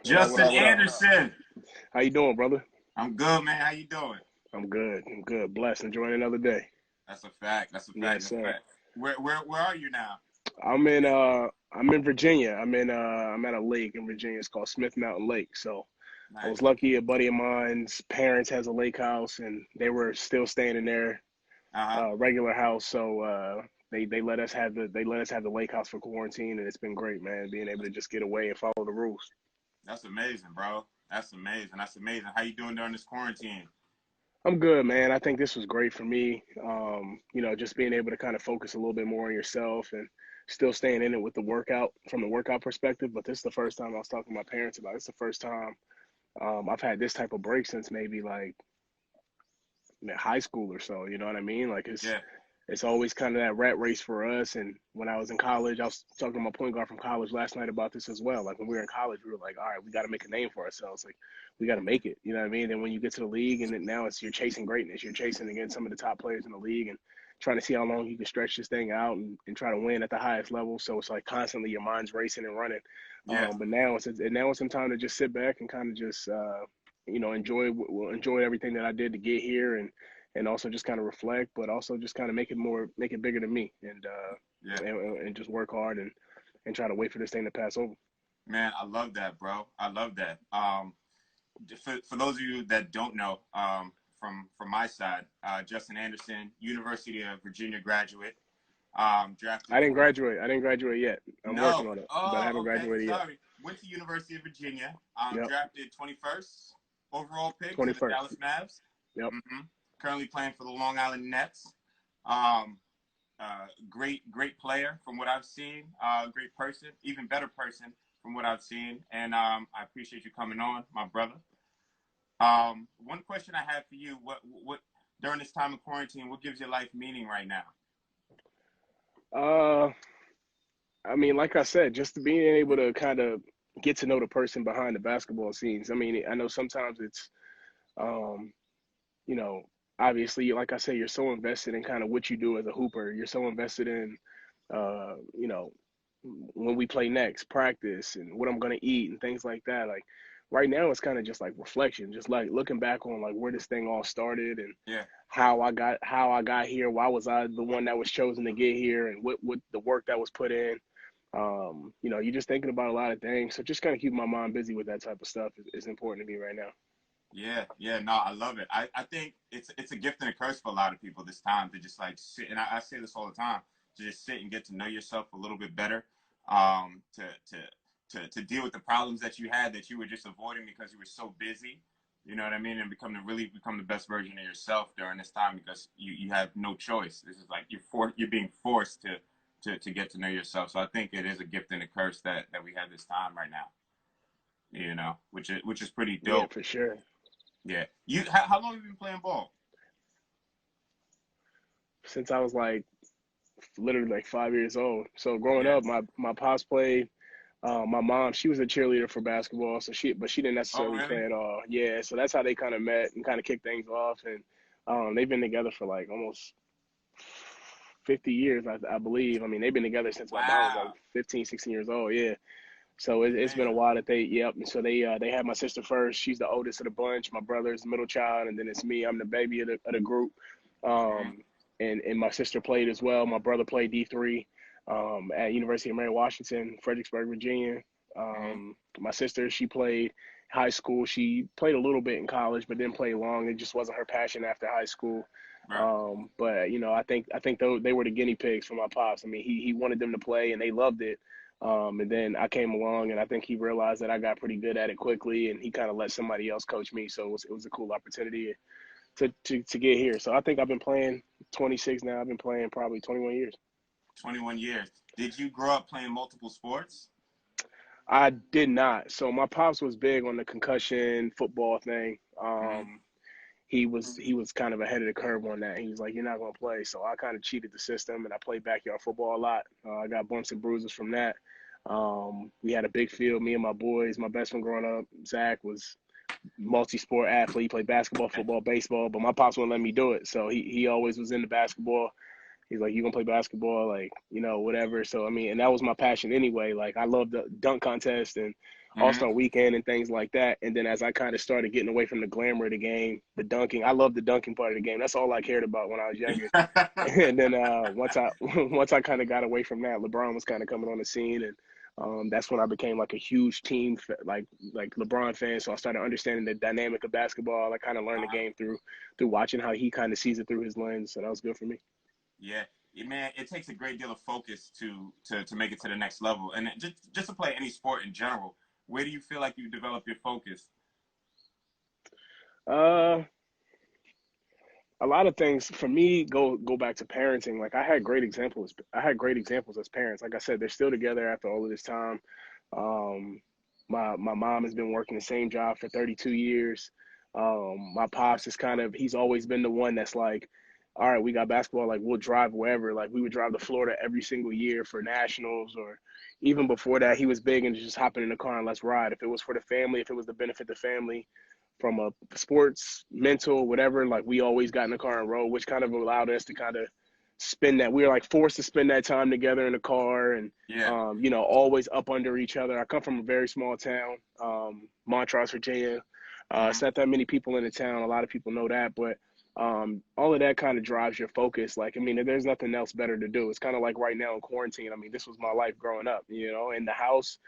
What up, what Justin up, what up? Anderson. How you doing, brother? I'm good, man. How you doing? I'm good. I'm good. Blessed. Enjoying another day. That's a fact. That's a fact. Yes, That's a sir. fact. Where are you now? I'm in Virginia. I'm at a lake in Virginia. It's called Smith Mountain Lake. So I was Nice. lucky. A buddy of mine's parents has a lake house, and they were still staying in their Uh-huh. regular house. So they let us have the lake house for quarantine, and it's been great, man. Being able to just get away and follow the rules. That's amazing, bro. That's amazing. That's amazing. How you doing during this quarantine? I'm good, man. I think this was great for me. Just being able to kind of focus a little bit more on yourself and still staying in it with the workout from the workout perspective. But this is the first time I was talking to my parents about it. It's the first time I've had this type of break since maybe like high school or so. You know what I mean? Like Yeah. it's always kind of that rat race for us. And when I was in college, I was talking to my point guard from college last night about this as well. Like when we were in college, we were like, all right, we got to make a name for ourselves. Like we got to make it. You know what I mean? Then when you get to the league, and then now it's you're chasing greatness. You're chasing against some of the top players in the league and trying to see how long you can stretch this thing out and try to win at the highest level. So it's like constantly your mind's racing and running. Yeah. But now it's some time to just sit back and kind of just enjoy everything that I did to get here and also just kind of reflect, but also just kind of make it bigger than me, Yeah. and just work hard and try to wait for this thing to pass over. Man, I love that, bro. I love that. For those of you that don't know, from my side, Justin Anderson, University of Virginia graduate, drafted I didn't 20. graduate. I didn't graduate yet. I'm working No. on it, but I Oh, haven't okay. graduated yet. Sorry. Went to University of Virginia. Yep, Drafted 21st overall pick to the 21st. Dallas Mavs. Yep. Currently playing for the Long Island Nets. Um, great player from what I've seen. Great person, even better person from what I've seen. And I appreciate you coming on, my brother. One question I have for you: what during this time of quarantine, what gives your life meaning right now? Uh, I mean, like I said, just being able to kind of get to know the person behind the basketball scenes. I mean, I know sometimes it's um, you know, obviously, like I say, you're so invested in kind of what you do as a hooper. You're so invested in, uh, you know, when we play next, practice, and what I'm gonna eat and things like that. Like right now, it's kind of just like reflection, just like looking back on like where this thing all started and Yeah. how I got here. Why was I the one that was chosen to get here, and what the work that was put in. You're just thinking about a lot of things. So just kind of keep my mind busy with that type of stuff is important to me right now. Yeah, yeah, no, I love it. I think it's a gift and a curse for a lot of people this time to just like sit, and I say this all the time, to just sit and get to know yourself a little bit better, to deal with the problems that you had that you were just avoiding because you were so busy, you know what I mean, and really become the best version of yourself during this time because you have no choice. This is like you're being forced to get to know yourself. So I think it is a gift and a curse that we have this time right now, which is pretty Yeah, dope. for sure. Yeah. How long have you been playing ball? Since I was like literally like 5 years old. So growing Yeah. up, my pops played. My mom, she was a cheerleader for basketball, but she didn't Oh, necessarily really? play at all. Yeah, so that's how they kind of met and kind of kicked things off. And they've been together for like almost 50 years, I believe. I mean, they've been together since my mom was like Wow. 15, 16 years old. Yeah. So That's it's been a amazing. while that yep. And so they had my sister first. She's the oldest of the bunch. My brother's the middle child, and then it's me. I'm the baby of the group. Hmm. Um, and my sister played as well. My brother played D3 at University of Mary Washington, Fredericksburg, Virginia. Hmm. My sister, she played high school. She played a little bit in college, but didn't play long. It just wasn't her passion after high school. Right. But I think they were the guinea pigs for my pops. I mean, he wanted them to play, and they loved it. And then I came along, and I think he realized that I got pretty good at it quickly, and he kind of let somebody else coach me. So it was a cool opportunity to get here. So I think I've been playing 26 now. I've been playing probably 21 years. 21 years. Did you grow up playing multiple sports? I did not. So my pops was big on the concussion football thing. Hmm. He was kind of ahead of the curve on that. He was like, "You're not gonna play." So I kind of cheated the system, and I played backyard football a lot. I got bumps and bruises from that. We had a big field. Me and my boys. My best friend growing up, Zach, was multi-sport athlete. He played basketball, football, baseball, but my pops wouldn't let me do it. So he always was into basketball. He's like, "You gonna play basketball, like, whatever." So I mean, and that was my passion anyway. Like I loved the dunk contest and Mm-hmm. All-Star weekend and things like that. And then as I kind of started getting away from the glamour of the game, the dunking, I love the dunking part of the game. That's all I cared about when I was younger. And then once I once I kind of got away from that, LeBron was kind of coming on the scene, and that's when I became like a huge team like LeBron fan. So I started understanding the dynamic of basketball. I kind of learned the game through watching how he kind of sees it through his lens. So that was good for me. Yeah, man, it takes a great deal of focus to make it to the next level, and just to play any sport in general. Where do you feel like you develop your focus? Uh, a lot of things for me go back to parenting. Like I had great examples. I had great examples as parents. Like I said, they're still together after all of this time. Um, my mom has been working the same job for 32 years. My pops is kind of he's always been the one that's like, all right, we got basketball. Like we'll drive wherever. Like we would drive to Florida every single year for nationals, or even before that, he was big and just hopping in the car and let's ride. If it was for the family, if it was to benefit the family, from a sports, mental, whatever, like we always got in the car and rode, which kind of allowed us to kind of spend that. We were like forced to spend that time together in the car and, Yeah. always up under each other. I come from a very small town, Montrose, Virginia. It's Mm-hmm. not that many people in the town. A lot of people know that, but all of that kind of drives your focus. Like, I mean, there's nothing else better to do. It's kind of like right now in quarantine. I mean, this was my life growing up, in the house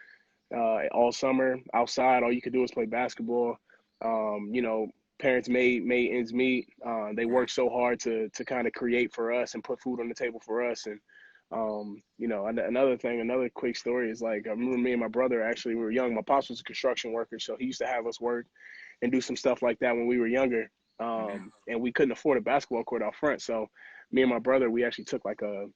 all summer outside. All you could do was play basketball. You know, parents made ends meet. They Mm-hmm. worked so hard to kind of create for us and put food on the table for us. And another thing, another quick story is like I remember me and my brother actually we were young. My pops was a construction worker, so he used to have us work and do some stuff like that when we were younger. Mm-hmm. And we couldn't afford a basketball court out front, so me and my brother we actually took like a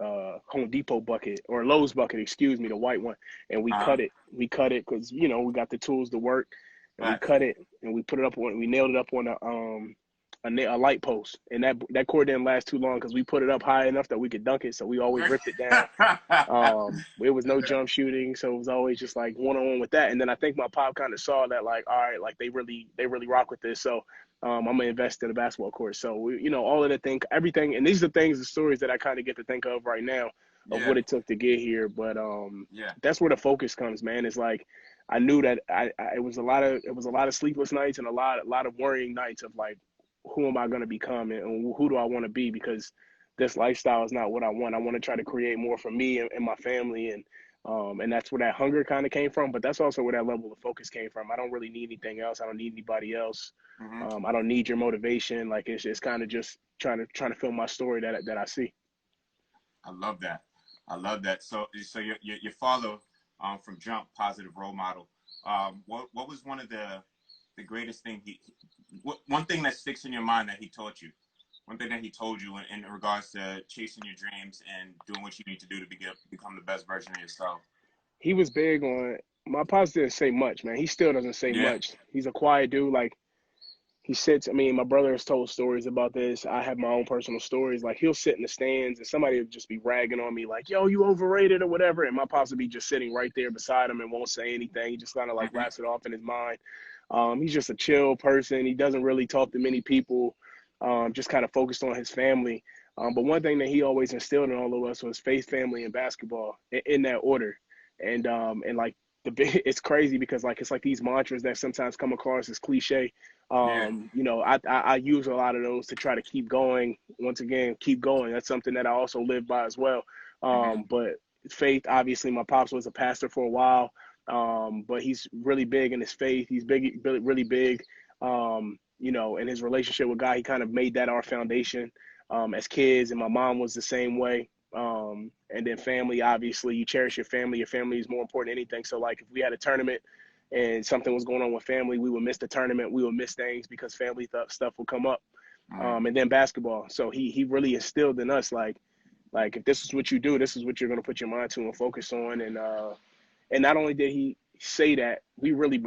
Home Depot bucket or Lowe's bucket, excuse me, the white one, and we Uh-huh. cut it. We cut it because we got the tools to work, and we Facts. cut it and we put it up on. We nailed it up on a light post, and that cord didn't last too long because we put it up high enough that we could dunk it. So we always ripped it down. It was no jump shooting, so it was always just like one on one with that. And then I think my pop kind of saw that, like, all right, like they really rock with this. So I'm gonna invest in a basketball court. So all of the thing, everything, and these are the stories that I kind of get to think of right now of Yeah. what it took to get here. But Yeah. that's where the focus comes, man. It's like I knew that it was a lot of sleepless nights and a lot of worrying nights of like, who am I gonna become and who do I want to be because this lifestyle is not what I want. I want to try to create more for me and my family, and that's where that hunger kind of came from. But that's also where that level of focus came from. I don't really need anything else. I don't need anybody else. Mm-hmm. I don't need your motivation. Like it's kind of just trying to fill my story that I see. I love that. I love that. So your father, from jump, positive role model. What was one of the greatest thing one thing that sticks in your mind that he taught you? One thing that he told you in regards to chasing your dreams and doing what you need to do to become the best version of yourself. He was big on my pops didn't say much, man. He still doesn't say Yeah. much. He's a quiet dude. Like he sits. I mean, my brother has told stories about this. I have my own personal stories. Like he'll sit in the stands and somebody will just be ragging on me, like, "Yo, you overrated" or whatever, and my pops will be just sitting right there beside him and won't say anything. He just kind of like Mm-hmm. laughs it off in his mind. He's just a chill person. He doesn't really talk to many people. Just kind of focused on his family. But one thing that he always instilled in all of us was faith, family, and basketball in that order. And like it's crazy because like it's like these mantras that sometimes come across as cliche. Yeah. I use a lot of those to try to keep going. Once again, keep going. That's something that I also live by as well. Mm-hmm. But faith, obviously, my pops was a pastor for a while, but he's really big in his faith. He's big, really big, in his relationship with God. He kind of made that our foundation as kids, and my mom was the same way. And then family, obviously, you cherish your family. Your family is more important than anything. So, like, if we had a tournament and something was going on with family, we would miss the tournament. We would miss things because family stuff would come up. Mm-hmm. And then basketball. So he really instilled in us like if this is what you do, this is what you're going to put your mind to and focus on. And not only did he say that, he really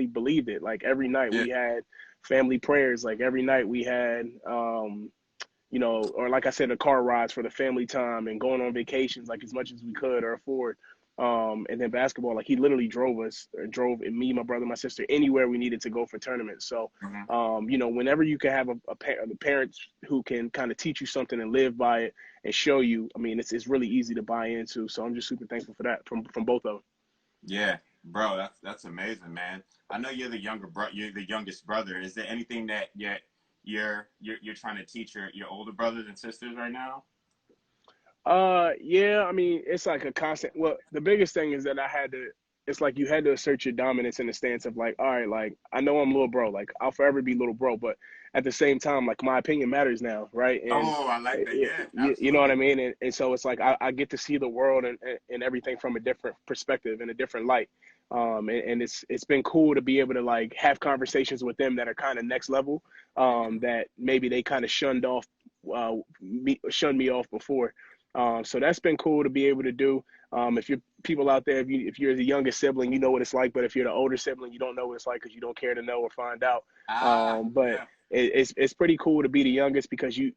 believed it. Like every night Yeah. we had family prayers. Like every night we had or like I said, the car rides for the family time and going on vacations like as much as we could or afford. And then basketball, like he literally drove me, my brother, my sister, anywhere we needed to go for tournaments. So, Mm-hmm. whenever you can have the parents who can kind of teach you something and live by it and show you, I mean, it's really easy to buy into. So I'm just super thankful for that from both of them. Yeah. Bro, that's amazing, man. I know you're the youngest brother. Is there anything that you're trying to teach your older brothers and sisters right now? Yeah, I mean, it's like a constant. Well, the biggest thing is that it's like you had to assert your dominance in the stance of like, all right, like I know I'm little bro, like I'll forever be little bro, but at the same time, like my opinion matters now, right? And Oh, I like that. Yeah, you know what I absolutely. mean? And so it's like I get to see the world and everything from a different perspective and a different light. And it's been cool to be able to like have conversations with them that are kind of next level, Hmm. that maybe they kind of shunned me off before. So that's been cool to be able to do. If you're people out there, if you're the youngest sibling, you know what it's like. But if you're the older sibling, you don't know what it's like because you don't care to know or find out. Ah, But yeah. it's pretty cool to be the youngest because you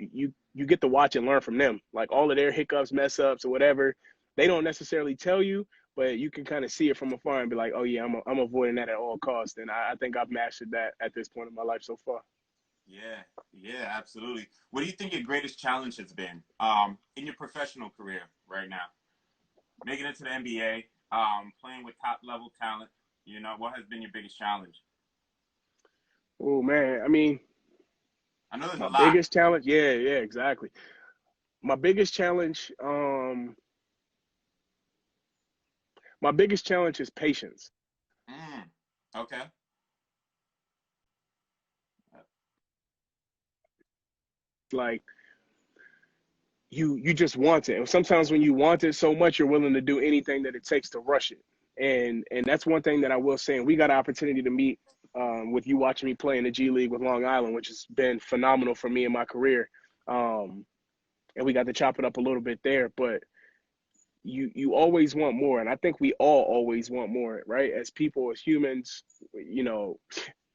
get to watch and learn from them. Like all of their hiccups, mess ups, or whatever, they don't necessarily tell you, but you can kind of see it from afar and be like, oh yeah, I'm avoiding that at all costs. And I think I've mastered that at this point in my life so far. Yeah, yeah, absolutely. What do you think your greatest challenge has been in your professional career right now? Making it to the NBA, playing with top level talent. You know, what has been your biggest challenge? Oh man, I mean, I know there's a my lot. biggest challenge, yeah, exactly. My biggest challenge, my biggest challenge is patience. Mm, okay. Like you just want it. And sometimes when you want it so much, you're willing to do anything that it takes to rush it. And that's one thing that I will say. And we got an opportunity to meet with you watching me play in the G League with Long Island, which has been phenomenal for me in my career. Um, and we got to chop it up a little bit there. But you always want more, and I think we all always want more, right? As people, as humans, you know,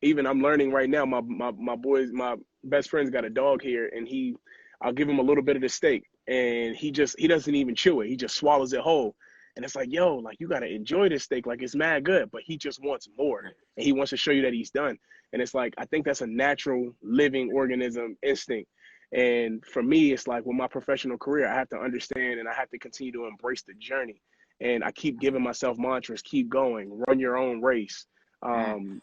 even I'm learning right now. My best friend's got a dog here, and I'll give him a little bit of the steak, and he doesn't even chew it. He just swallows it whole, and it's like, yo, like you gotta enjoy this steak, like it's mad good, but he just wants more, Yeah. and he wants to show you that he's done. And it's like I think that's a natural living organism instinct. And for me, it's like with my professional career, I have to understand and I have to continue to embrace the journey. And I keep giving myself mantras: keep going, run your own race, Mm,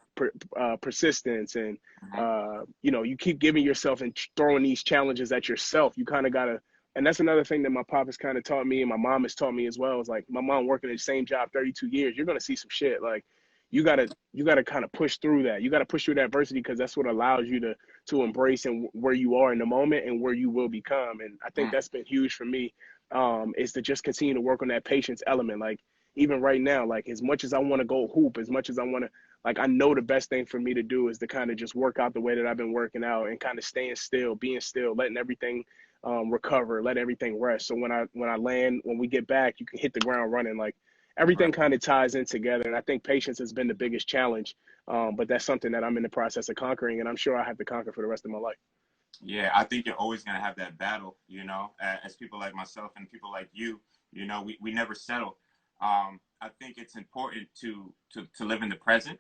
persistence, and mm-hmm. you know, you keep giving yourself and throwing these challenges at yourself. You kind of gotta, and that's another thing that my pop has kind of taught me, and my mom has taught me as well. Is like my mom working the same job 32 years. You're gonna see some shit. Like you gotta kind of push through that. You gotta push through that adversity because that's what allows you to embrace and where you are in the moment and where you will become. And I think Mm, that's been huge for me. Is to just continue to work on that patience element. Like even right now, like as much as I want to go hoop, as much as I want to, like I know the best thing for me to do is to kind of just work out the way that I've been working out and kind of staying still, being still, letting everything recover, let everything rest. So when I land, when we get back, you can hit the ground running. Like everything right. kind of ties in together, and I think patience has been the biggest challenge. But that's something that I'm in the process of conquering, and I'm sure I have to conquer for the rest of my life. Yeah, I think you're always going to have that battle, you know, as people like myself and people like you know, we never settle. I think it's important to live in the present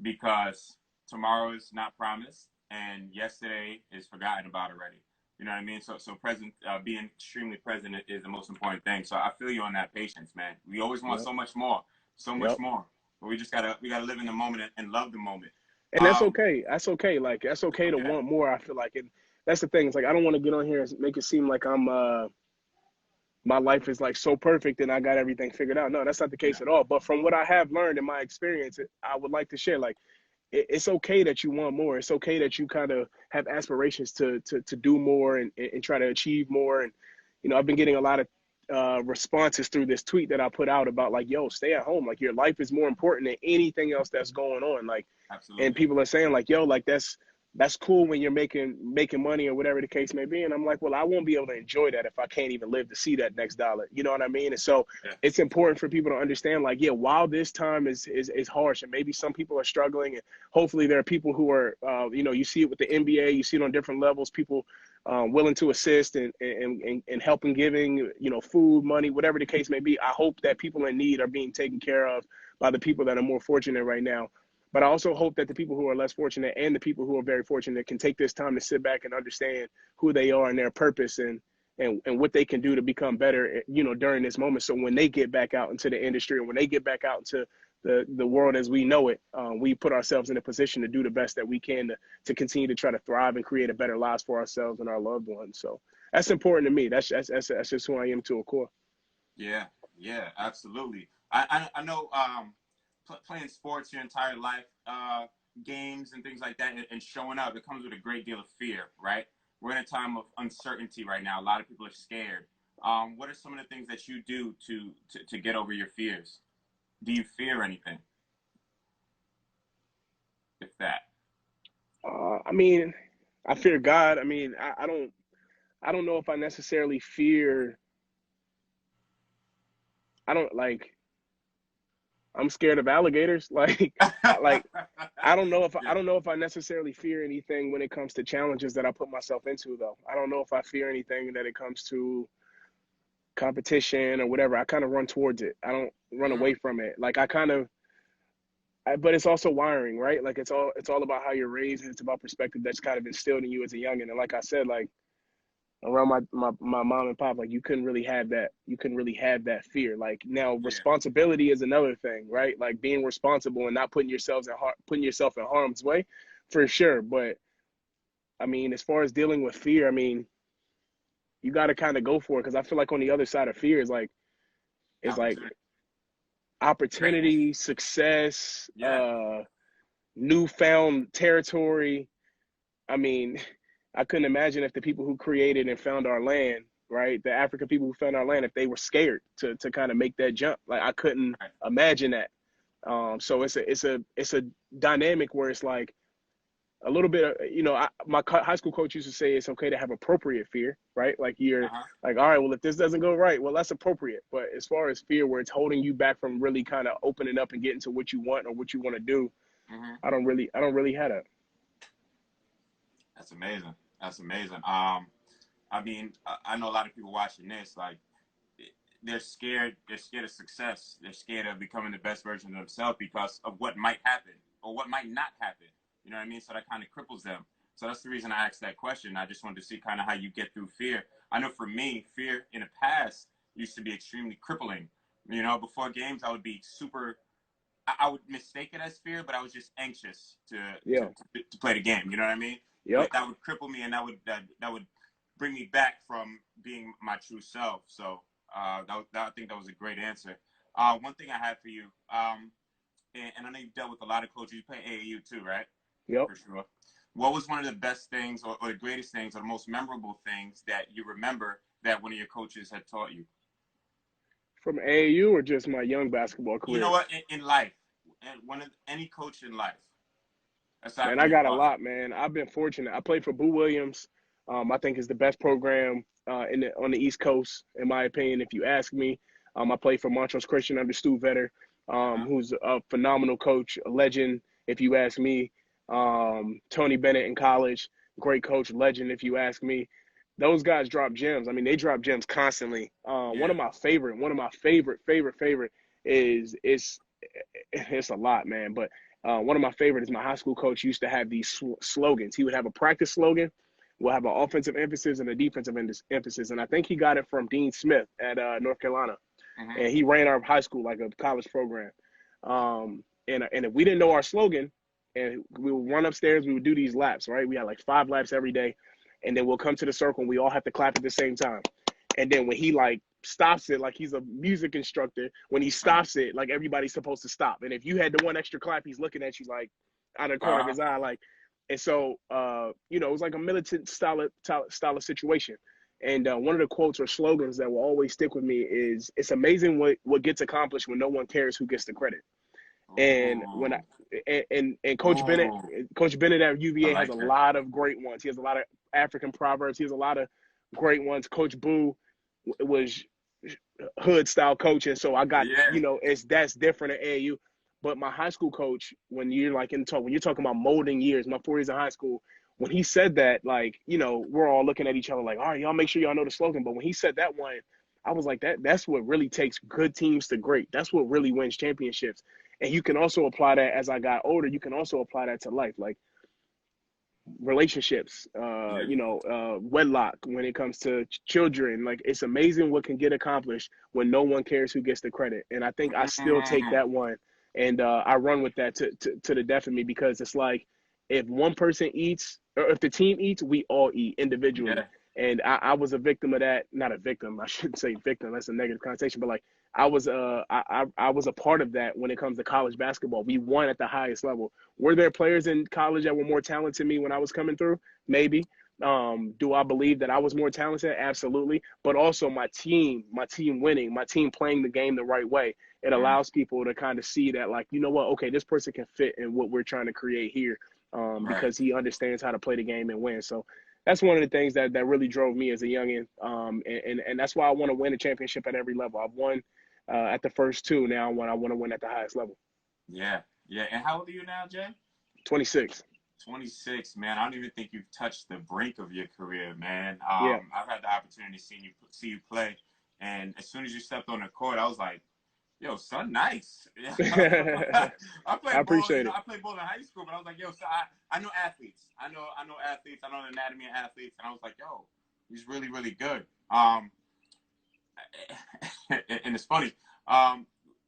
because tomorrow is not promised and yesterday is forgotten about already. You know what I mean? So present, being extremely present is the most important thing. So I feel you on that patience, man. We always want Yep. so much more, so much Yep. more. But we gotta live in the moment and love the moment. And that's Um, okay. That's okay. Like that's okay to yeah, want more. I feel like, and that's the thing. It's like I don't want to get on here and make it seem like I'm my life is like so perfect and I got everything figured out. No, that's not the yeah, case at all. But from what I have learned in my experience, I would like to share. Like it's okay that you want more. It's okay that you kind of have aspirations to do more and try to achieve more. And you know, I've been getting a lot of responses through this tweet that I put out about like, yo, stay at home. Like your life is more important than anything else that's going on. Like, and absolutely. people are saying like, yo, like that's cool when you're making money or whatever the case may be. And I'm like, well, I won't be able to enjoy that if I can't even live to see that next dollar. You know what I mean? And so Yeah, it's important for people to understand, like, yeah, while this time is harsh and maybe some people are struggling, and hopefully there are people who are, you know, you see it with the NBA, you see it on different levels, people willing to assist and help and giving, you know, food, money, whatever the case may be. I hope that people in need are being taken care of by the people that are more fortunate right now. But I also hope that the people who are less fortunate and the people who are very fortunate can take this time to sit back and understand who they are and their purpose and what they can do to become better, you know, during this moment. So when they get back out into the industry and when they get back out into the world as we know it. We put ourselves in a position to do the best that we can to continue to try to thrive and create a better lives for ourselves and our loved ones. So that's important to me. That's just who I am to a core. Yeah, yeah, absolutely. I know playing sports your entire life, games and things like that, and showing up, it comes with a great deal of fear, right? We're in a time of uncertainty right now. A lot of people are scared. What are some of the things that you do to get over your fears? Do you fear anything, if that? I mean, I fear God. I mean, I don't know if I necessarily fear. I don't like. I'm scared of alligators. Like I Yeah. don't know if I necessarily fear anything when it comes to challenges that I put myself into though. I don't know if I fear anything that it comes to competition or whatever. I kind of run towards it. I don't run Mm-hmm. away from it. Like I kind of but it's also wiring, right? Like it's all about how you're raised and it's about perspective that's kind of instilled in you as a youngin. And like I said, like around my mom and pop, like you couldn't really have that fear. Like now Yeah. responsibility is another thing, right? Like being responsible and not putting yourself in harm's way for sure. But I mean, as far as dealing with fear, I mean, you got to kind of go for it because I feel like on the other side of fear is like Opportunity. Greatness. opportunity, success, Yeah. newfound territory. I mean, I couldn't imagine if the people who created and found our land, right, the African people who found our land, if they were scared to kind of make that jump. Like I couldn't Right. imagine that. So it's a dynamic where it's like a little bit of, my high school coach used to say it's okay to have appropriate fear, right? Like you're Uh-huh. like, all right, well, if this doesn't go right, well, that's appropriate. But as far as fear, where it's holding you back from really kind of opening up and getting to what you want or what you want to do, Mm-hmm. I don't really have that. That's amazing. That's amazing. I mean, I know a lot of people watching this, like, they're scared. They're scared of success. They're scared of becoming the best version of themselves because of what might happen or what might not happen. You know what I mean? So that kind of cripples them. So that's the reason I asked that question. I just wanted to see kind of how you get through fear. I know for me, fear in the past used to be extremely crippling. You know, before games, I would be super. I would mistake it as fear, but I was just anxious Yeah. to play the game. You know what I mean? Yep. But that would cripple me, and that would bring me back from being my true self. So I think that was a great answer. One thing I had for you, and I know you've dealt with a lot of coaches. You play AAU too, right? Yep. For sure. What was one of the best things, or the greatest things, or the most memorable things that you remember that one of your coaches had taught you? From AAU or just my young basketball You know career? what? In life, and any coach in life, aside Man, from I your got a father. lot, man. I've been fortunate. I played for Boo Williams. I think is the best program on the East Coast, in my opinion. If you ask me, I played for Montrose Christian under Stu Vetter, Uh-huh. who's a phenomenal coach, a legend. If you ask me, Tony Bennett in college, great coach, legend. If you ask me, those guys drop gems. I mean, they drop gems constantly. Yeah. One of my favorite is it's a lot, man. But one of my favorite is my high school coach used to have these slogans. He would have a practice slogan, will have an offensive emphasis and a defensive emphasis. And I think he got it from Dean Smith at North Carolina. Mm-hmm. And he ran our high school like a college program. And if we didn't know our slogan, and we would run upstairs, we would do these laps, right? We had like 5 laps every day. And then we'll come to the circle and we all have to clap at the same time. And then when he like stops it, like he's a music instructor, when he stops it, like everybody's supposed to stop. And if you had the one extra clap, he's looking at you like out of the corner of Uh-huh. his eye, like. And so, it was like a militant style of situation. And one of the quotes or slogans that will always stick with me is, "It's amazing what gets accomplished when no one cares who gets the credit." And when I Ooh. and Ooh. Coach Bennett at I UVA has a like that. lot of great ones. He has a lot of African proverbs. He has a lot of great ones. Coach Boo was hood style coaching, so I got Yeah. it's that's different at AAU. But my high school coach, when you're like when you're talking about molding years, my 4 years in high school, when he said that, like we're all looking at each other like, all right, y'all make sure y'all know the slogan. But when he said that one, I was like, that's what really takes good teams to great. That's what really wins championships. And you can also apply that as I got older. You can also apply that to life, like relationships, Yeah. wedlock, when it comes to children. Like it's amazing what can get accomplished when no one cares who gets the credit. And I think I still take Mm. that one And I run with that to the death of me, because it's like, if one person eats, or if the team eats, we all eat individually. Yeah. And I was a victim of that. Not a victim. I shouldn't say victim. That's a negative connotation. But like, I was a part of that when it comes to college basketball. We won at the highest level. Were there players in college that were more talented than me when I was coming through? Maybe. Do I believe that I was more talented? Absolutely. But also my team winning, my team playing the game the right way. It Mm, allows people to kind of see that, like, you know what? Okay, this person can fit in what we're trying to create here, right. because he understands how to play the game and win. So that's one of the things that really drove me as a youngin. And that's why I want to win a championship at every level. I've won at the first two. Now I want to win at the highest level. Yeah. Yeah. And how old are you now, Jay? 26. 26, man. I don't even think you've touched the brink of your career, man. Yeah. I've had the opportunity to see you play, and as soon as you stepped on the court, I was like, "Yo, son, nice." Yeah. I I played ball. appreciate it. I played ball in high school, but I was like, "Yo, son, I know athletes. I know athletes. I know the anatomy of athletes." And I was like, "Yo, he's really, really good." And it's funny. I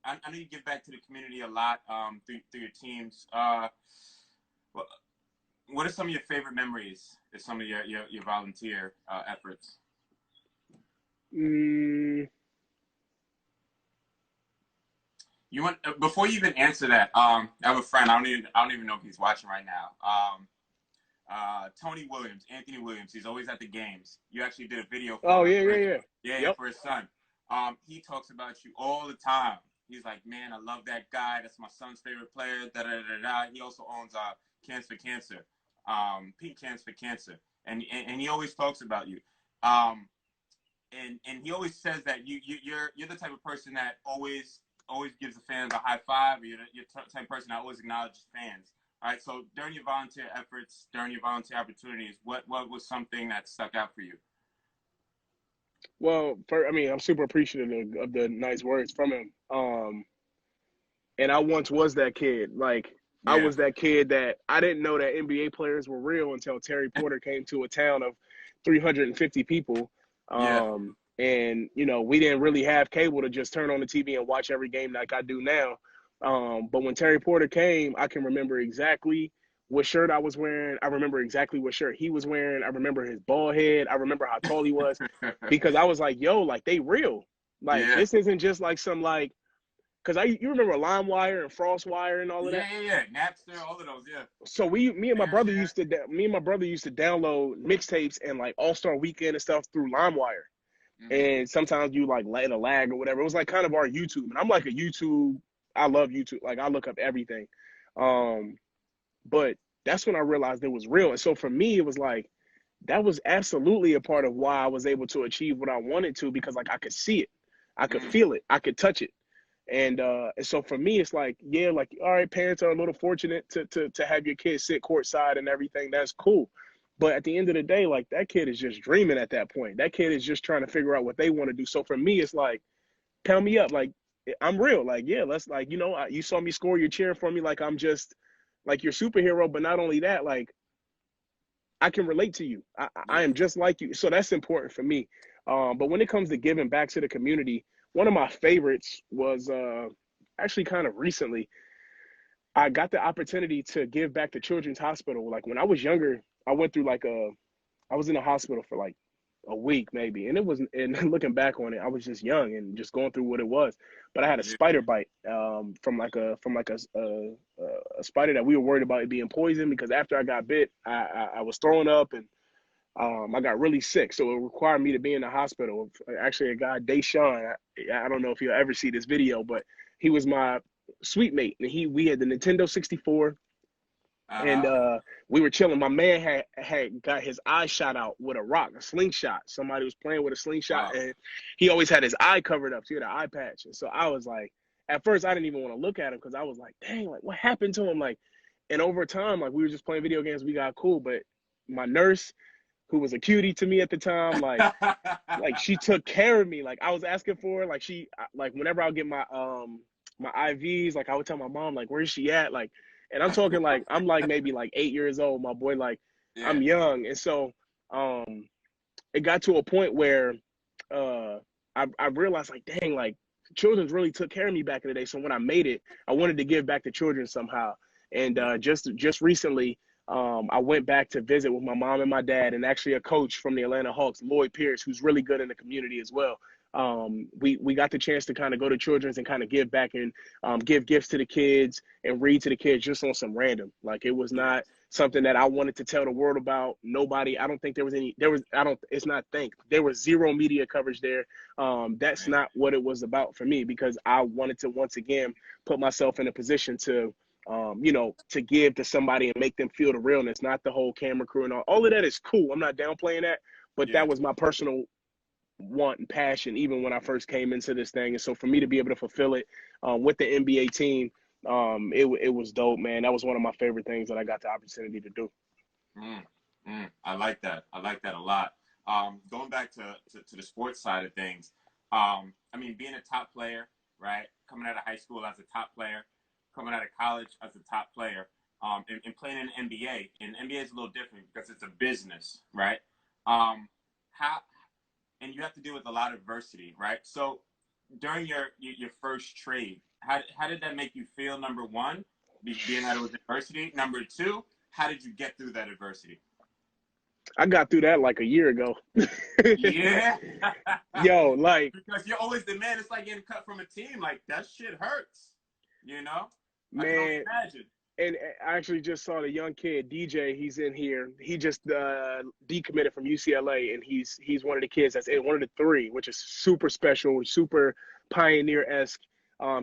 know you give back to the community a lot through your teams. What are some of your favorite memories of some of your volunteer efforts? Mm, You want before you even answer that? I have a friend. I don't even know if he's watching right now. Tony Williams, Anthony Williams. He's always at the games. You actually did a video oh, for yeah, yeah, yeah. yeah, Yep. for his son. He talks about you all the time. He's like, man, I love that guy. That's my son's favorite player. Da da da da. He also owns Cans for Cancer, Pink Cans for Cancer, and he always talks about you. Um, and he always says that you're the type of person that always gives the fans a high five. Or you're the type of person that always acknowledges fans. All right. So during your volunteer efforts, during your volunteer opportunities, what was something that stuck out for you? Well, I mean, I'm super appreciative of the nice words from him. And I once was that kid. Like, I Yeah. was that kid that I didn't know that NBA players were real until Terry Porter came to a town of 350 people. Yeah. And, you know, we didn't really have cable to just turn on the TV and watch every game like I do now. But when Terry Porter came, I can remember exactly what shirt I was wearing. I remember exactly what shirt he was wearing. I remember his bald head. I remember how tall he was, because I was like, yo, like, they real. Like, Yeah. this isn't just like some, like, because you remember LimeWire and FrostWire and all of that. Yeah. Napster, all of those. Yeah. So me and my brother Airshare. used to download mixtapes and like All Star Weekend and stuff through LimeWire. Mm-hmm. And sometimes you like let a lag or whatever. It was like kind of our YouTube, and I'm like a YouTube. I love YouTube. Like, I look up everything. Um, but that's when I realized it was real. And so for me, it was like, that was absolutely a part of why I was able to achieve what I wanted to, because like I could see it, I could Mm. feel it, I could touch it. And so for me, it's like, yeah, like, all right, parents are a little fortunate to have your kids sit courtside and everything. That's cool. But at the end of the day, like, that kid is just dreaming at that point. That kid is just trying to figure out what they want to do. So for me, it's like, count me up. Like, I'm real. Like, yeah, let's, like, you know, you saw me score, you're cheering for me like I'm just like your superhero. But not only that, like, I can relate to you. I Yeah. am just like you. So that's important for me. But when it comes to giving back to the community, one of my favorites was actually kind of recently. I got the opportunity to give back to Children's Hospital. Like, when I was younger, I went through like I was in a hospital for like a week maybe, and it was, and looking back on it, I was just young and just going through what it was. But I had a Yeah. spider bite from a spider that we were worried about it being poisoned, because after I got bit, I was throwing up, and I got really sick, so it required me to be in the hospital. Actually, a guy, Deshaun, I don't know if you'll ever see this video, but he was my suite mate, and we had the Nintendo 64, and Uh-huh. we were chilling. My man had got his eye shot out with a rock, a slingshot. Somebody was playing with a slingshot, Wow. and he always had his eye covered up. So he had an eye patch, and so I was like, at first, I didn't even want to look at him, because I was like, dang, like, what happened to him? Like, and over time, like, we were just playing video games, we got cool, but my nurse, who was a cutie to me at the time, like she took care of me. Like, I was asking for her, like, like, whenever I'll get my IVs, like, I would tell my mom, like, where's she at? Like, and I'm talking, like, I'm like maybe like 8 years old, my boy, like, Yeah. I'm young. And so it got to a point where uh I realized, like, dang, like, children's really took care of me back in the day. So when I made it, I wanted to give back to children somehow. And just recently, I went back to visit with my mom and my dad, and actually a coach from the Atlanta Hawks, Lloyd Pierce, who's really good in the community as well. We got the chance to kind of go to children's and kind of give back and give gifts to the kids and read to the kids just on some random. Like, it was not something that I wanted to tell the world about. Nobody, I don't think there was any, it's not there was zero media coverage there. That's not what it was about for me, because I wanted to once again put myself in a position to to give to somebody and make them feel the realness, not the whole camera crew and all of that is cool. I'm not downplaying that, but that was my personal want and passion, even when I first came into this thing. And so for me to be able to fulfill it with the NBA team, it was dope, man. That was one of my favorite things that I got the opportunity to do. I like that. I like that a lot. Going back to the sports side of things, I mean, being a top player, right? Coming out of high school as a top player, coming out of college as a top player, and playing in the NBA. And NBA is a little different because it's a business, right? And you have to deal with a lot of adversity, right? So during your first trade, how did that make you feel, number one, being that it was adversity? Number two, how did you get through that adversity? I got through that like a year ago. Yeah. Yo, like, because you're always the man. It's like getting cut from a team. Like, that shit hurts, you know? Man, I can only imagine. And I actually just saw the young kid, DJ, he's in here. He just decommitted from UCLA, and he's one of the kids that's in one of the three, which is super special, super Pioneer-esque.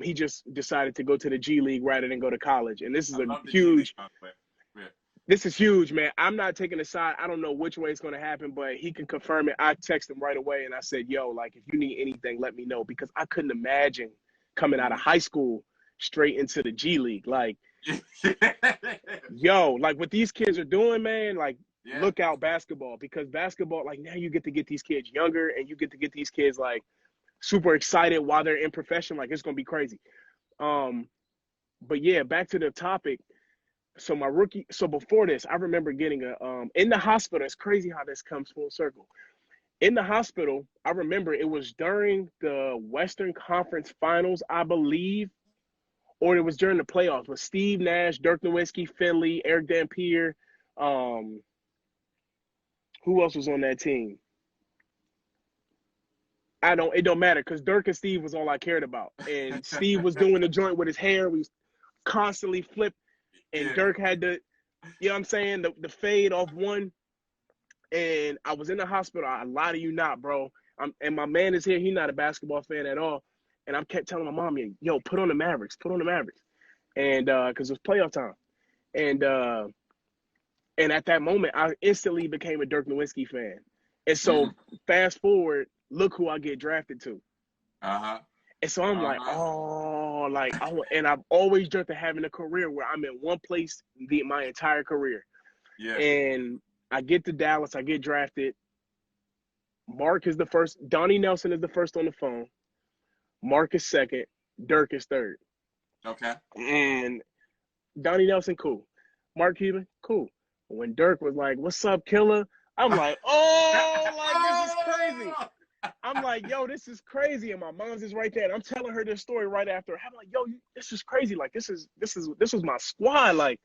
He just decided to go to the G League rather than go to college. And this is a huge – This is huge, man. I'm not taking a side. I don't know which way it's going to happen, but he can confirm it. I texted him right away, and I said, yo, like, if you need anything, let me know, because I couldn't imagine coming out of high school straight into the G League. Like, yo, like what these kids are doing, man, like, look out basketball, because basketball, like, now you get to get these kids younger, and you get to get these kids, like, super excited while they're in profession. Like, it's going to be crazy. But, yeah, back to the topic. So before this, I remember getting in the hospital. It's crazy how this comes full circle. In the hospital, I remember it was during the Western Conference Finals, I believe, or it was during the playoffs with Steve Nash, Dirk Nowitzki, Finley, Eric Dampier. Who else was on that team? It don't matter, because Dirk and Steve was all I cared about. And Steve was doing the joint with his hair. We constantly flipped. And Dirk had the, you know what I'm saying, the fade off one. And I was in the hospital. I lie to you not, bro. And my man is here. He's not a basketball fan at all. And I kept telling my mom, yo, put on the Mavericks. And because it was playoff time. And at that moment, I instantly became a Dirk Nowitzki fan. And so fast forward, look who I get drafted to. And so I'm like, oh, like, and I've always dreamt of having a career where I'm in one place my entire career. Yeah. And I get to Dallas, I get drafted. Mark is the first. Donnie Nelson is the first on the phone. Mark is second. Dirk is third. Okay. And Donnie Nelson, cool. Mark Cuban, cool. When Dirk was like, "What's up, killer?" I'm like, oh, like, this is crazy. I'm like, yo, this is crazy. And my mom's is right there. And I'm telling her this story right after. I'm like, yo, this is crazy. Like, this was my squad. Like,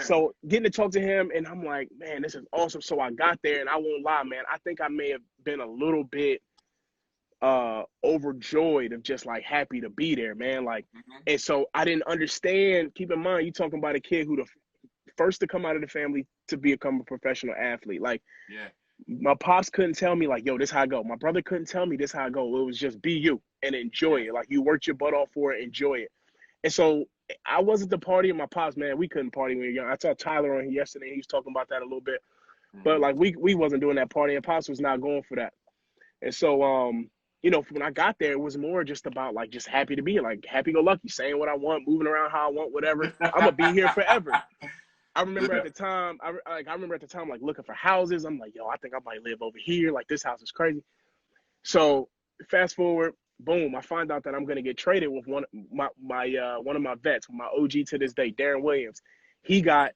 so getting to talk to him, and I'm like, man, this is awesome. So I got there, and I won't lie, man, I think I may have been a little bit overjoyed of just, like, happy to be there, man. Like, and so I didn't understand. Keep in mind, you talking about a kid who the first to come out of the family to become a professional athlete. Like, my pops couldn't tell me, like, yo, this how I go. My brother couldn't tell me this how I go. It was just be you and enjoy it. Like, you worked your butt off for it, enjoy it. And so I wasn't the party of my pops, man. We couldn't party when we were young. I saw Tyler on here yesterday. He was talking about that a little bit. But, like, we wasn't doing that party, and pops was not going for that. And so, you know, when I got there, it was more just about, like, just happy to be here, like, happy-go-lucky, saying what I want, moving around how I want, whatever. I'm going to be here forever. I remember at the time, like, looking for houses. I'm like, yo, I think I might live over here. Like, this house is crazy. So fast forward, boom, I find out that I'm going to get traded with one of my vets, my OG to this day, Darren Williams. He got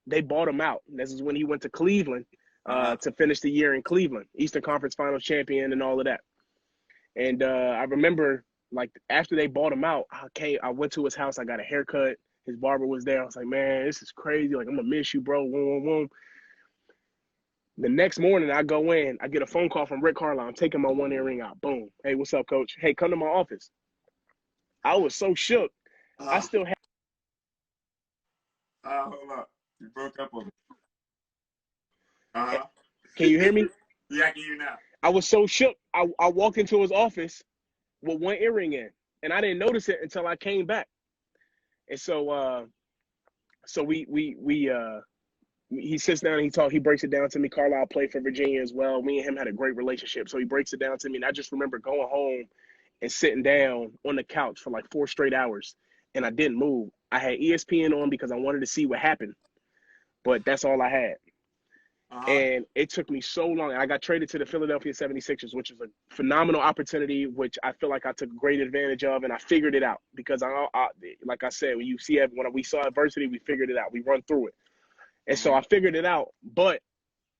they bought him out. This is when he went to Cleveland to finish the year in Cleveland, Eastern Conference Finals champion and all of that. And I remember, like, after they bought him out, I went to his house. I got a haircut. His barber was there. I was like, man, this is crazy. Like, I'm gonna miss you, bro. Whoom, whoom, whoom. The next morning, I go in. I get a phone call from Rick Carlisle. I'm taking my one earring out. Boom. Hey, what's up, coach? Hey, come to my office. I was so shook. I Uh, still have. hold up. You broke up on me. Uh-huh. Can you hear me? Yeah, I can hear you now. I was so shook. I walked into his office with one earring in, and I didn't notice it until I came back. And so he sits down and he breaks it down to me. Carlisle played for Virginia as well. Me and him had a great relationship. So he breaks it down to me. And I just remember going home and sitting down on the couch for like 4 straight hours. And I didn't move. I had ESPN on because I wanted to see what happened. But that's all I had. Uh-huh. And it took me so long. I got traded to the Philadelphia 76ers, which was a phenomenal opportunity, which I feel like I took great advantage of. And I figured it out because like I said, when we saw adversity, we figured it out. We run through it. And so Mm-hmm. I figured it out, but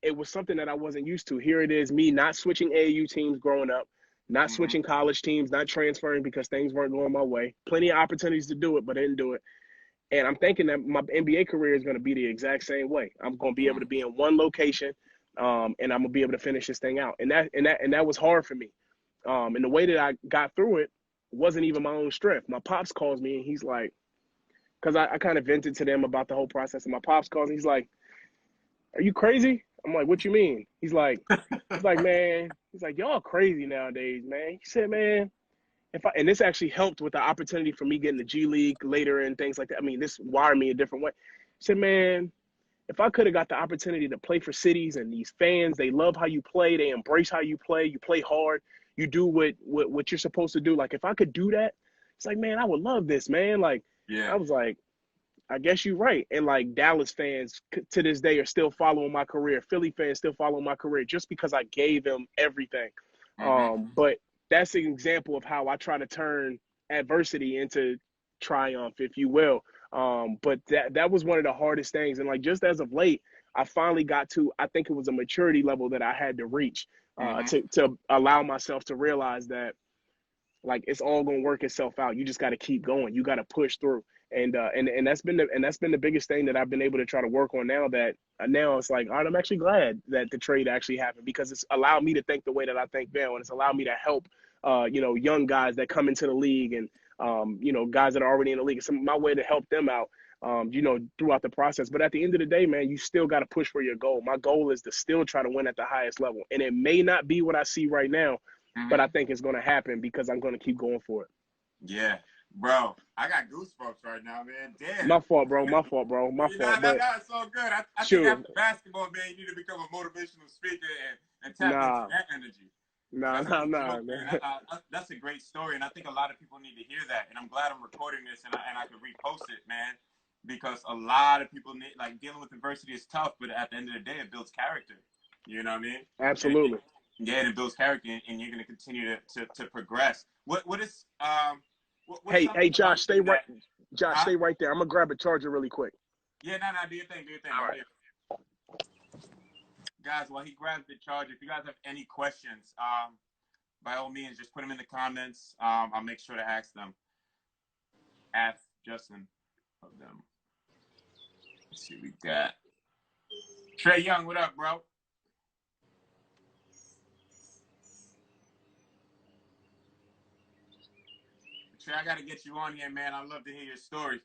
it was something that I wasn't used to. Here it is, me not switching AAU teams growing up, not Mm-hmm. switching college teams, not transferring because things weren't going my way. Plenty of opportunities to do it, but I didn't do it. And I'm thinking that my NBA career is going to be the exact same way. I'm going to be able to be in one location, and I'm going to be able to finish this thing out. And that was hard for me. And the way that I got through it wasn't even my own strength. My pops calls me, and he's like, because I kind of vented to them about the whole process. And my pops calls me, he's like, "Are you crazy?" I'm like, "What you mean?" He's like, "Man," he's like, "Y'all crazy nowadays, man." He said, "Man, and this actually helped with the opportunity for me getting the G League later and things like that. I mean, this wired me a different way." He said, "Man, if I could have got the opportunity to play for cities and these fans, they love how you play, they embrace how you play hard, you do what you're supposed to do. Like if I could do that, it's like, man, I would love this, man." Like Yeah. I was like, I guess you're right. And like Dallas fans to this day are still following my career. Philly fans still following my career just because I gave them everything. Mm-hmm. But that's an example of how I try to turn adversity into triumph, if you will. But that was one of the hardest things. And like just as of late, I finally got to, I think it was a maturity level that I had to reach Mm-hmm. to allow myself to realize that like it's all gonna work itself out. You just got to keep going. You got to push through. And that's been the biggest thing that I've been able to try to work on now. That now it's like, all right, I'm actually glad that the trade actually happened because it's allowed me to think the way that I think now, and it's allowed me to help, young guys that come into the league and guys that are already in the league. It's my way to help them out, throughout the process. But at the end of the day, man, you still got to push for your goal. My goal is to still try to win at the highest level, and it may not be what I see right now, but Mm-hmm. I think it's going to happen because I'm going to keep going for it. Yeah. Bro, I got goosebumps right now, man. Damn. My fault, bro. My fault, bro. My You know, fault. But that's so good. I think sure, after basketball, man, you need to become a motivational speaker and tap into nah, that energy. nah, That's nah, no nah, joke, man. man. That's a great story, and I think a lot of people need to hear that. And I'm glad I'm recording this, and I can repost it, man, because a lot of people need, like, dealing with adversity is tough, but at the end of the day, it builds character. You know what I mean? And Absolutely. yeah, and it builds character, and you're going to continue to progress. What is what's Hey, something Josh, one stay thing right. that Josh, huh? stay right there. I'm gonna grab a charger really quick. Yeah, no, do your thing, do your thing. All I'm right. here. Guys, while he grabs the charger, if you guys have any questions, by all means, just put them in the comments. I'll make sure to ask them. Ask Justin of them. Let's see, we got Trey Young. What up, bro? Trey, I got to get you on here, man. I'd love to hear your story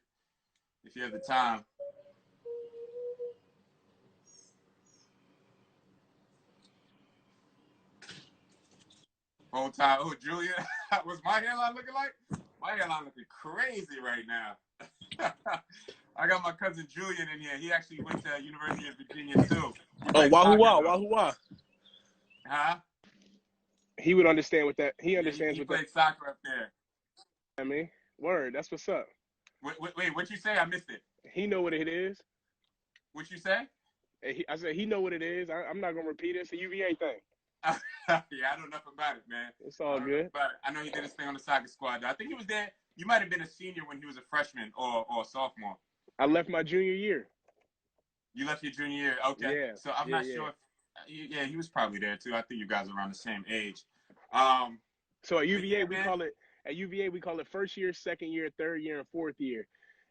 if you have the time. Whole time. Oh, Julia, was my hairline looking like? My hairline looking crazy right now. I got my cousin Julian in here. He actually went to University of Virginia too. He Oh, played Wahoo soccer Wah, though. Wahoo Wah. Huh? He would understand with that. He Yeah, understands he with that. played soccer up there. I mean, word. That's what's up. Wait, what you say? I missed it. He know what it is. What you say? I said he know what it is. I'm not gonna repeat it. It's a UVA thing. Yeah, I know nothing about it, man. It's I all don't know good. about it. I know he did his thing on the soccer squad. Though. I think he was there. You might have been a senior when he was a freshman or a sophomore. I left my junior year. You left your junior year. Okay. Yeah, So I'm yeah, not yeah. sure if, yeah, he was probably there too. I think you guys are around the same age. Um, So But yeah, man. at UVA we call it first year, second year, third year, and fourth year.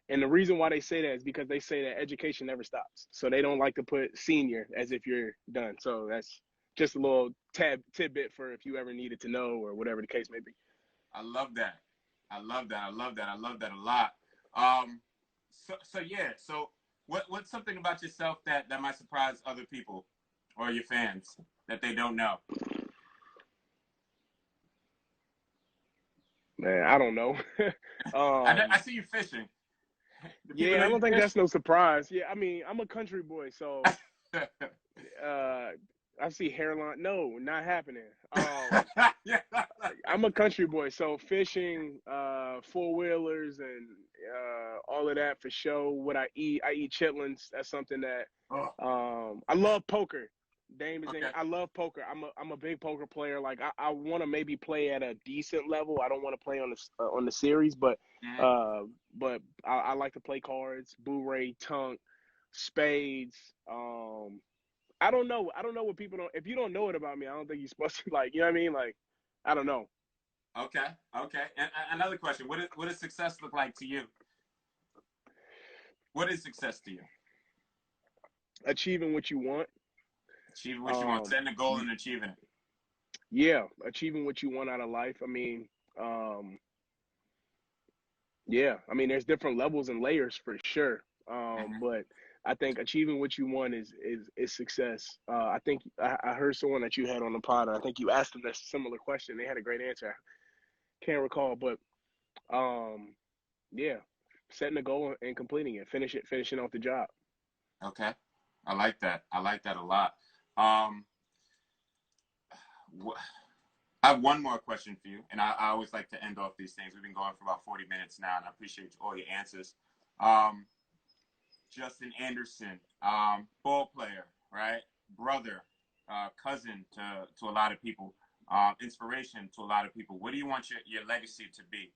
And the reason why they say that is because they say that education never stops. So they don't like to put senior as if you're done. So that's just a little tidbit for if you ever needed to know or whatever the case may be. I love that. I love that. I love that. I love that a lot. So yeah. So what's something about yourself that might surprise other people or your fans that they don't know? Man, I don't know. I see you fishing. Do people Yeah, know I you don't think fish? that's no surprise. Yeah, I mean, I'm a country boy, so uh, I see hairline. No, not happening. Yeah. I'm a country boy, so fishing, four wheelers, and all of that for sure. What I eat chitlins. That's something that Oh, I love poker. Dame is in. okay. I love poker. I'm a big poker player. Like I want to maybe play at a decent level. I don't want to play on the series, Mhm. uh, but I like to play cards, boo-ray, tunk, spades. I don't know. I don't know what people don't. If you don't know it about me, I don't think you're supposed to like. You know what I mean? Like, I don't know. Okay. Okay. And another question: what does success look like to you? What is success to you? Achieving what you want. Achieving what you want, Um, setting a goal and achieving it. yeah, achieving what you want out of life. I mean, um, yeah. I mean, there's different levels and layers for sure. Mm-hmm. But I think achieving what you want is success. I think I heard someone that you had on the pod. And I think you asked them that similar question. They had a great answer. Can't recall, but um, yeah, setting a goal and completing it, finishing off the job. Okay. I like that. I like that a lot. Um, wh- I have one more question for you, and I always like to end off these things. We've been going for about 40 minutes now, and I appreciate all your answers. Um, Justin Anderson, ball player, right? Brother, cousin to a lot of people, inspiration to a lot of people. What do you want your legacy to be?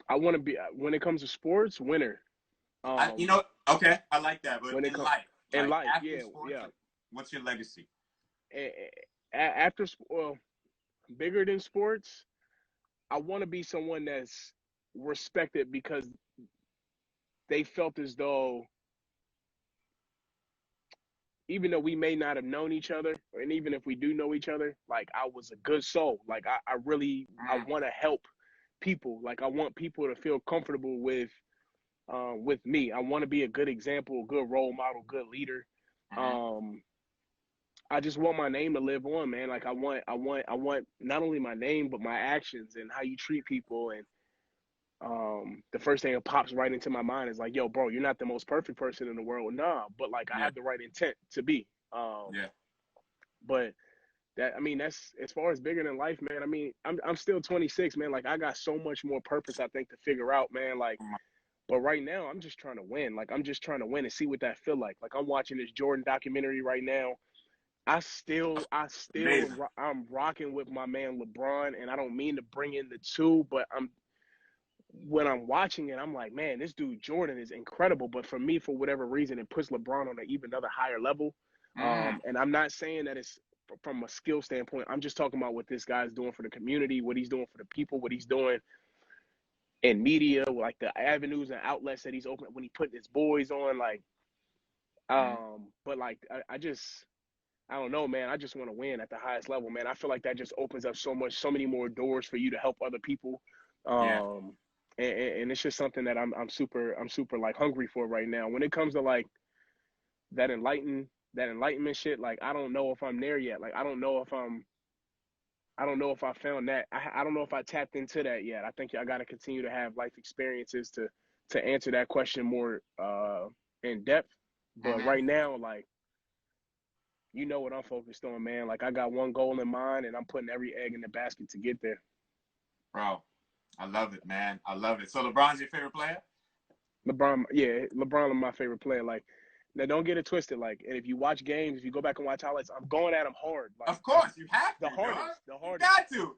I want to be when it comes to sports, winner. You Um, know, okay, I like that. But when it in comes life, in like life, after yeah, sports, yeah. what's your legacy? After well, bigger than sports, I want to be someone that's respected because they felt as though even though we may not have known each other, and even if we do know each other, like I was a good soul. Like I really I Mm, want to help people. Like I want people to feel comfortable with me. I want to be a good example, a good role model, good leader. mm-hmm. Um, I just want my name to live on, man. Like I want not only my name but my actions and how you treat people. And the first thing that pops right into my mind is like, yo, bro, you're not the most perfect person in the world, nah, but like I Yeah, have the right intent to be. yeah, But that I mean that's as far as bigger than life, man. I mean I'm still 26, man. Like I got so much more purpose I think to figure out, man. Like come on. but right now I'm just trying to win. Like I'm just trying to win and see what that feel like. Like I'm watching this Jordan documentary right now. Amazing. I'm rocking with my man LeBron, and I don't mean to bring in the two, but when I'm watching it, I'm like, man, this dude Jordan is incredible. But for me, for whatever reason, it puts LeBron on an even another higher level. Mm, And I'm not saying that it's from a skill standpoint. I'm just talking about what this guy's doing for the community, what he's doing for the people, what he's doing in media, like the avenues and outlets that he's open when he put his boys on. Like, mm, but like I just I don't know, man. I just want to win at the highest level, man. I feel like that just opens up so many more doors for you to help other people. yeah, Um, and it's just something that I'm super like hungry for right now. When it comes to like that enlightenment shit, like I don't know if I'm there yet. Like I don't know if I found that. I don't know if I tapped into that yet. I think I got to continue to have life experiences to answer that question more in depth. But mm-hmm. right now, like you know what I'm focused on, man. Like I got one goal in mind, and I'm putting every egg in the basket to get there. Bro, I love it, man. I love it. So LeBron's your favorite player? LeBron, yeah, LeBron is my favorite player. Like, now don't get it twisted. Like, and if you watch games, if you go back and watch highlights, I'm going at him hard, like Of course, you have the to, dog. the You hardest. got to.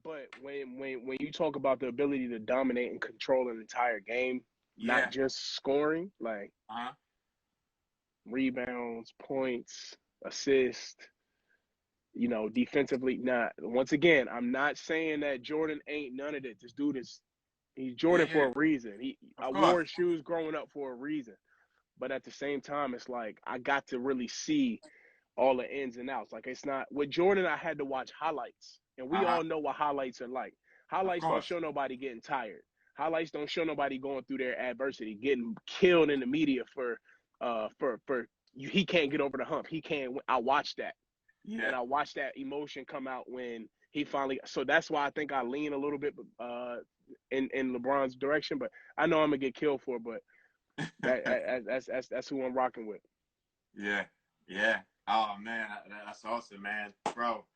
But when you talk about the ability to dominate and control an entire game, not Yeah. just scoring, like Uh-huh. rebounds, points, assists, defensively. Not once again, I'm not saying that Jordan ain't none of it. This dude he's Yeah, Jordan yeah. for a reason. I Of course. wore his shoes growing up for a reason. But at the same time, it's like I got to really see all the ins and outs. Like it's not with Jordan, I had to watch highlights. And we Uh-huh. all know what highlights are like. Of Highlights don't course. show nobody getting tired. Highlights don't show nobody going through their adversity, getting killed in the media for he can't get over the hump. He can't. I watched that, Yeah. and I watched that emotion come out when he finally. So that's why I think I lean a little bit in LeBron's direction. But I know I'm gonna get killed for it, but that's who I'm rocking with. Yeah. Yeah. Oh man, that's awesome, man. Bro,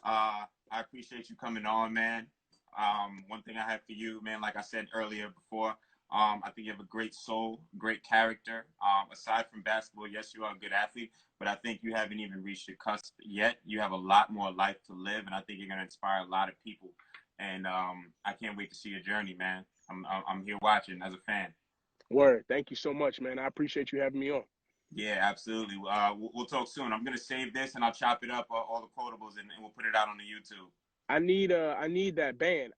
I appreciate you coming on, man. One thing I have for you, man, like I said earlier before, I think you have a great soul, great character. Aside from basketball, yes, you are a good athlete, but I think you haven't even reached the cusp yet. You have a lot more life to live, and I think you're going to inspire a lot of people. And I can't wait to see your journey, man. I'm here watching as a fan. Word. Thank you so much, man. I appreciate you having me on. Yeah, absolutely. We'll talk soon. I'm gonna save this and I'll chop it up, all the quotables, and we'll put it out on the YouTube. I need that band.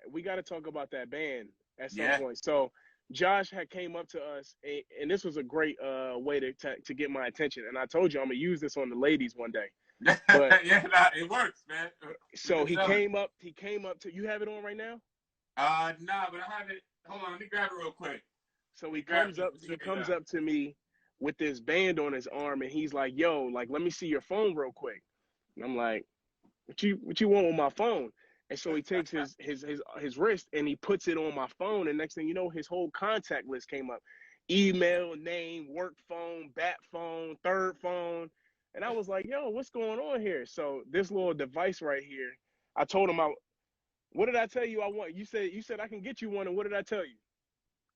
We gotta talk about that band at some Yeah. point. So Josh had came up to us, and this was a great way to get my attention. And I told you I'm gonna use this on the ladies one day. But Yeah, nah, it works, man. We've so been he selling. came up. He came up to you. Have it on right now. Nah, but I have it. Hold on, let me grab it real quick. So Let me he grab comes it. up. Let me He show you comes that. up to me with this band on his arm, and he's like, "Yo, like, let me see your phone real quick." And I'm like, what you want with my phone? And so he takes his wrist and he puts it on my phone. And next thing you know, his whole contact list came up. Email, name, work phone, bat phone, third phone. And I was like, yo, what's going on here? So this little device right here, I told him what did I tell you I want? You said I can get you one, and what did I tell you?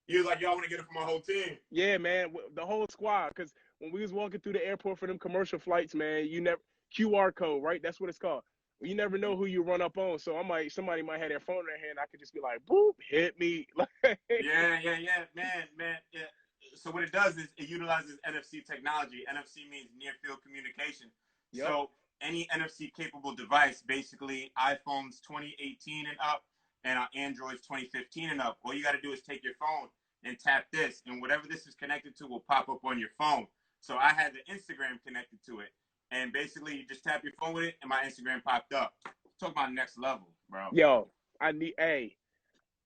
He was like, "Y'all want to get it for my whole team?" Yeah, man, the whole squad. Because when we was walking through the airport for them commercial flights, man, you never QR code, right? That's what it's called. You never know who you run up on. So somebody might have their phone in their hand. I could just be like, boop, hit me. Yeah, yeah, yeah, man. Yeah. So what it does is it utilizes NFC technology. NFC means near field communication. Yep. So any NFC capable device, basically iPhones 2018 and up, and Androids 2015 and up. All you got to do is take your phone and tap this, and whatever this is connected to will pop up on your phone. So I had the Instagram connected to it, and basically you just tap your phone with it, and my Instagram popped up. Talk about next level, bro. Yo, I need. Hey,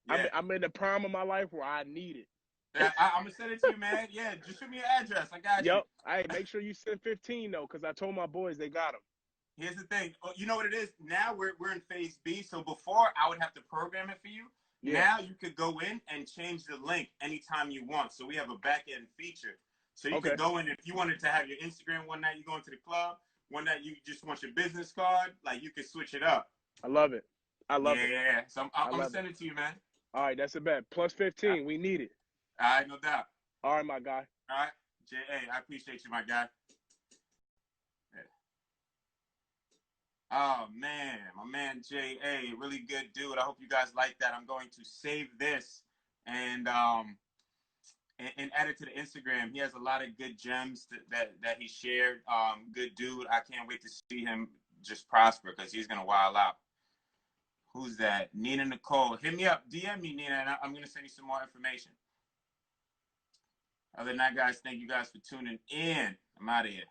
Yeah. I'm in the prime of my life where I need it. I'm gonna send it to you, man. Yeah, just shoot me your address. I got you. Yep. Hey, make sure you send 15 though, because I told my boys they got them. Here's the thing. You know what it is? Now we're in phase B. So before I would have to program it for you. Yeah. Now you could go in and change the link anytime you want. So we have a back end feature. So you Okay. could go in if you wanted to have your Instagram one night you go into the club, one night you just want your business card, like you could switch it up. I love it. I love Yeah, it. yeah. So I I'm gonna love it. send it to you, man. All right, that's a bet. Plus All 15. We need it. right, no doubt. All right, my guy. All right, J.A., I appreciate you, my guy. Yeah. Oh man, my man J.A., really good dude. I hope you guys like that. I'm going to save this and add it to the Instagram. He has a lot of good gems that he shared. Good dude. I can't wait to see him just prosper because he's gonna wild out. Who's that? Nina Nicole. Hit me up. DM me, Nina, and I'm gonna send you some more information. Other than that, guys, thank you guys for tuning in. I'm out of here.